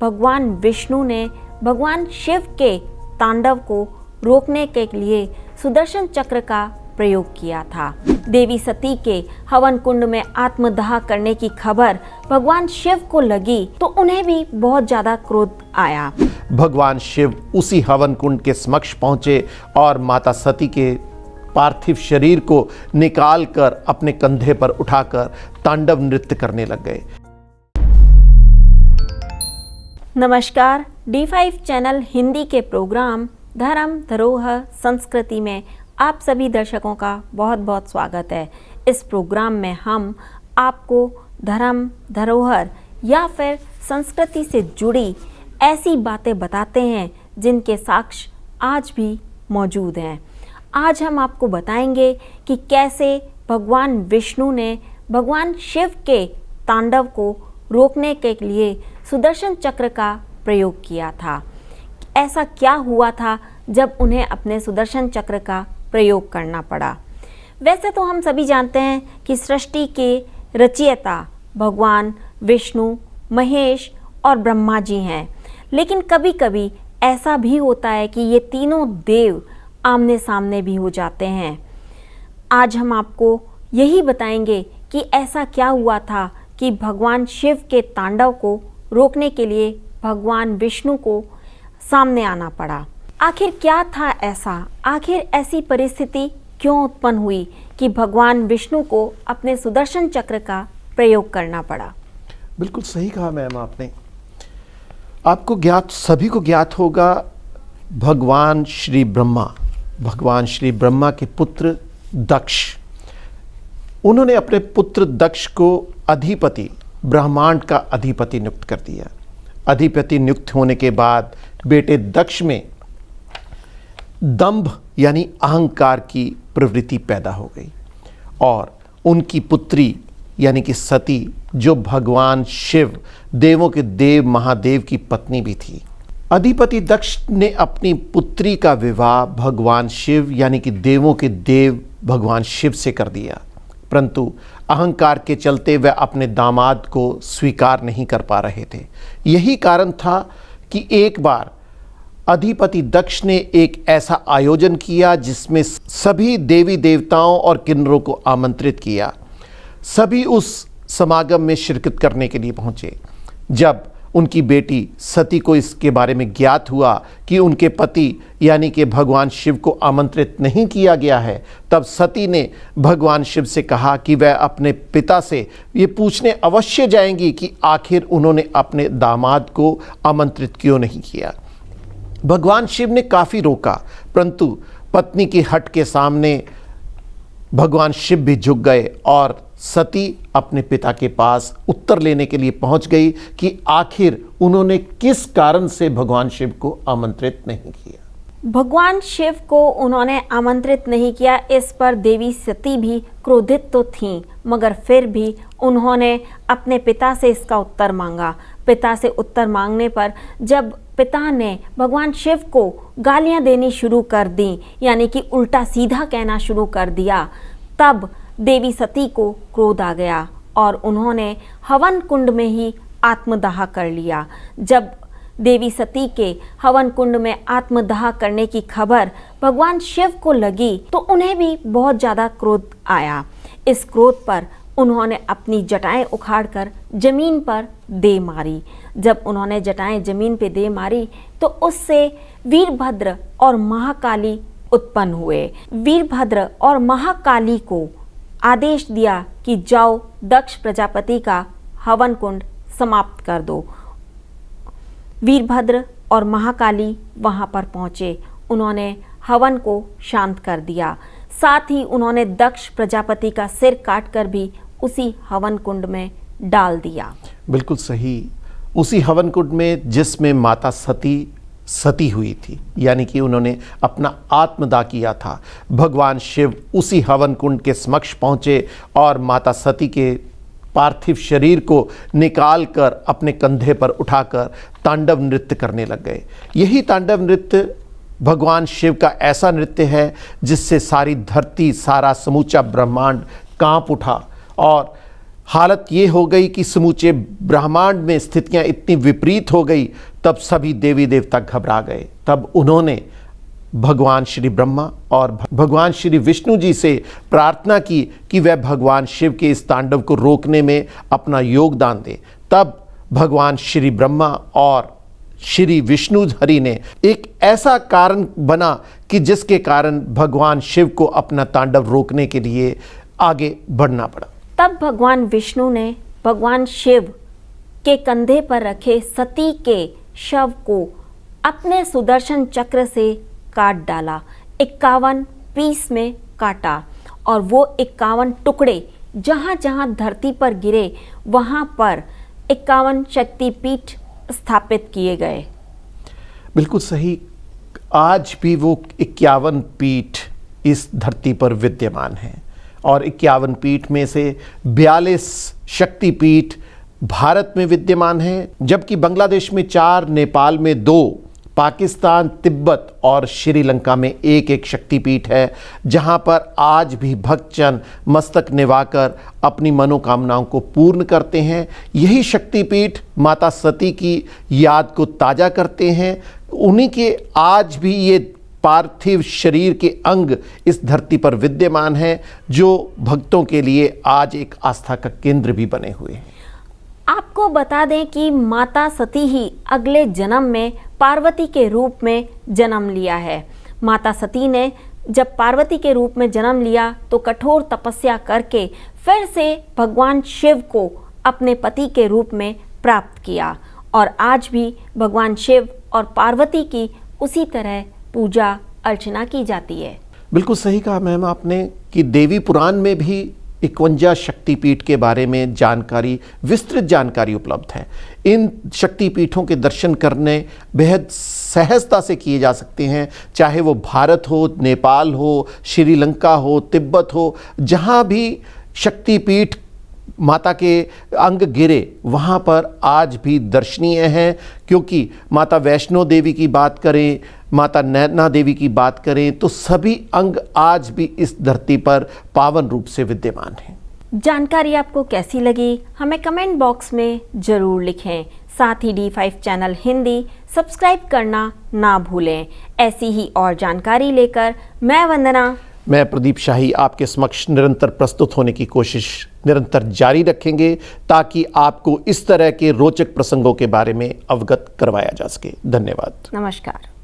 भगवान विष्णु ने भगवान शिव के तांडव को रोकने के लिए सुदर्शन चक्र का प्रयोग किया था। देवी सती के हवन कुंड में आत्मदाह करने की खबर भगवान शिव को लगी तो उन्हें भी बहुत ज्यादा क्रोध आया। भगवान शिव उसी हवन कुंड के समक्ष पहुंचे और माता सती के पार्थिव शरीर को निकालकर अपने कंधे पर उठाकर तांडव नृत्य करने लग गए। नमस्कार, D5 चैनल हिंदी के प्रोग्राम धर्म धरोहर संस्कृति में आप सभी दर्शकों का बहुत बहुत स्वागत है। इस प्रोग्राम में हम आपको धर्म धरोहर या फिर संस्कृति से जुड़ी ऐसी बातें बताते हैं जिनके साक्ष्य आज भी मौजूद हैं। आज हम आपको बताएंगे कि कैसे भगवान विष्णु ने भगवान शिव के तांडव को रोकने के लिए सुदर्शन चक्र का प्रयोग किया था। ऐसा क्या हुआ था जब उन्हें अपने सुदर्शन चक्र का प्रयोग करना पड़ा। वैसे तो हम सभी जानते हैं कि सृष्टि के रचयिता भगवान विष्णु, महेश और ब्रह्मा जी हैं, लेकिन कभी कभी ऐसा भी होता है कि ये तीनों देव आमने सामने भी हो जाते हैं। आज हम आपको यही बताएंगे कि ऐसा क्या हुआ था कि भगवान शिव के तांडव को रोकने के लिए भगवान विष्णु को सामने आना पड़ा। आखिर क्या था ऐसा, आखिर ऐसी परिस्थिति क्यों उत्पन्न हुई कि भगवान विष्णु को अपने सुदर्शन चक्र का प्रयोग करना पड़ा। बिल्कुल सही कहा मैम आपने। आपको ज्ञात, सभी को ज्ञात होगा, भगवान श्री ब्रह्मा के पुत्र दक्ष, उन्होंने अपने पुत्र दक्ष को अधिपति, ब्रह्मांड का अधिपति नियुक्त कर दिया। अधिपति नियुक्त होने के बाद बेटे दक्ष में दंभ यानी अहंकार की प्रवृत्ति पैदा हो गई और उनकी पुत्री यानी कि सती, जो भगवान शिव, देवों के देव महादेव की पत्नी भी थी। अधिपति दक्ष ने अपनी पुत्री का विवाह भगवान शिव यानी कि देवों के देव भगवान शिव से कर दिया, परंतु अहंकार के चलते वह अपने दामाद को स्वीकार नहीं कर पा रहे थे। यही कारण था कि एक बार अधिपति दक्ष ने एक ऐसा आयोजन किया जिसमें सभी देवी देवताओं और किन्नरों को आमंत्रित किया। सभी उस समागम में शिरकत करने के लिए पहुंचे। जब उनकी बेटी सती को इसके बारे में ज्ञात हुआ कि उनके पति यानी कि भगवान शिव को आमंत्रित नहीं किया गया है, तब सती ने भगवान शिव से कहा कि वह अपने पिता से ये पूछने अवश्य जाएंगी कि आखिर उन्होंने अपने दामाद को आमंत्रित क्यों नहीं किया। भगवान शिव ने काफ़ी रोका, परंतु पत्नी की हट के सामने भगवान शिव भी झुक गए और सती अपने पिता के पास उत्तर लेने के लिए पहुंच गई कि आखिर उन्होंने किस कारण से भगवान शिव को आमंत्रित नहीं किया। भगवान शिव को उन्होंने आमंत्रित नहीं किया, इस पर देवी सती भी क्रोधित तो थीं, मगर फिर भी उन्होंने अपने पिता से इसका उत्तर मांगा। पिता से उत्तर मांगने पर जब पिता ने भगवान शिव को गालियां देनी शुरू कर दी, यानी कि उल्टा सीधा कहना शुरू कर दिया, तब देवी सती को क्रोध आ गया और उन्होंने हवन कुंड में ही आत्मदाह कर लिया। जब देवी सती के हवन कुंड में आत्मदाह करने की खबर भगवान शिव को लगी तो उन्हें भी बहुत ज़्यादा क्रोध आया। इस क्रोध पर उन्होंने अपनी जटाएं उखाड़कर जमीन पर दे मारी। जब उन्होंने जटाएं जमीन पे दे मारी तो उससे वीरभद्र और महाकाली उत्पन्न हुए। वीरभद्र और महाकाली को आदेश दिया कि जाओ दक्ष प्रजापति का हवन कुंड समाप्त कर दो। वीरभद्र और महाकाली वहां पर पहुंचे। उन्होंने हवन को शांत कर दिया। साथ ही उन्होंने दक्ष प्रजापति का सिर काटकर भी उसी हवन कुंड में डाल दिया। बिल्कुल सही, उसी हवन कुंड में जिसमें माता सती हुई थी, यानी कि उन्होंने अपना आत्मदाह किया था। भगवान शिव उसी हवन कुंड के समक्ष पहुंचे और माता सती के पार्थिव शरीर को निकालकर अपने कंधे पर उठाकर तांडव नृत्य करने लग गए। यही तांडव नृत्य भगवान शिव का ऐसा नृत्य है जिससे सारी धरती, सारा समूचा ब्रह्मांड कांप उठा और हालत ये हो गई कि समूचे ब्रह्मांड में स्थितियां इतनी विपरीत हो गई, तब सभी देवी देवता घबरा गए। तब उन्होंने भगवान श्री ब्रह्मा और भगवान श्री विष्णु जी से प्रार्थना की कि वह भगवान शिव के इस तांडव को रोकने में अपना योगदान दें। तब भगवान श्री ब्रह्मा और श्री विष्णु हरि ने एक ऐसा कारण बना कि जिसके कारण भगवान शिव को अपना तांडव रोकने के लिए आगे बढ़ना पड़ा। तब भगवान विष्णु ने भगवान शिव के कंधे पर रखे सती के शव को अपने सुदर्शन चक्र से काट डाला। 51 पीस में काटा और वो 51 टुकड़े जहाँ जहाँ धरती पर गिरे वहाँ पर 51 शक्तिपीठ स्थापित किए गए। बिल्कुल सही। आज भी वो 51 पीठ इस धरती पर विद्यमान हैं और 51 पीठ में से 42 शक्तिपीठ भारत में विद्यमान हैं, जबकि बांग्लादेश में 4, नेपाल में 2, पाकिस्तान, तिब्बत और श्रीलंका में एक शक्तिपीठ है, जहां पर आज भी भक्तजन मस्तक निवाकर अपनी मनोकामनाओं को पूर्ण करते हैं। यही शक्तिपीठ माता सती की याद को ताज़ा करते हैं। उन्हीं के आज भी ये पार्थिव शरीर के अंग इस धरती पर विद्यमान हैं, जो भक्तों के लिए आज एक आस्था का केंद्र भी बने हुए हैं। आपको बता दें कि माता सती ही अगले जन्म में पार्वती के रूप में जन्म लिया है। माता सती ने जब पार्वती के रूप में जन्म लिया तो कठोर तपस्या करके फिर से भगवान शिव को अपने पति के रूप में प्राप्त किया और आज भी भगवान शिव और पार्वती की उसी तरह पूजा अर्चना की जाती है। बिल्कुल सही कहा मैम आपने कि देवी पुराण में भी 51 शक्तिपीठ के बारे में जानकारी, विस्तृत जानकारी उपलब्ध है। इन शक्तिपीठों के दर्शन करने बेहद सहजता से किए जा सकते हैं, चाहे वो भारत हो, नेपाल हो, श्रीलंका हो, तिब्बत हो। जहाँ भी शक्तिपीठ माता के अंग गिरे वहाँ पर आज भी दर्शनीय हैं, क्योंकि माता वैष्णो देवी की बात करें, माता नैना देवी की बात करें, तो सभी अंग आज भी इस धरती पर पावन रूप से विद्यमान हैं। जानकारी आपको कैसी लगी हमें कमेंट बॉक्स में ज़रूर लिखें। साथ ही D5 चैनल हिंदी सब्सक्राइब करना ना भूलें। ऐसी ही और जानकारी लेकर मैं वंदना, मैं प्रदीप शाही आपके समक्ष निरंतर प्रस्तुत होने की कोशिश निरंतर जारी रखेंगे, ताकि आपको इस तरह के रोचक प्रसंगों के बारे में अवगत करवाया जा सके। धन्यवाद। नमस्कार।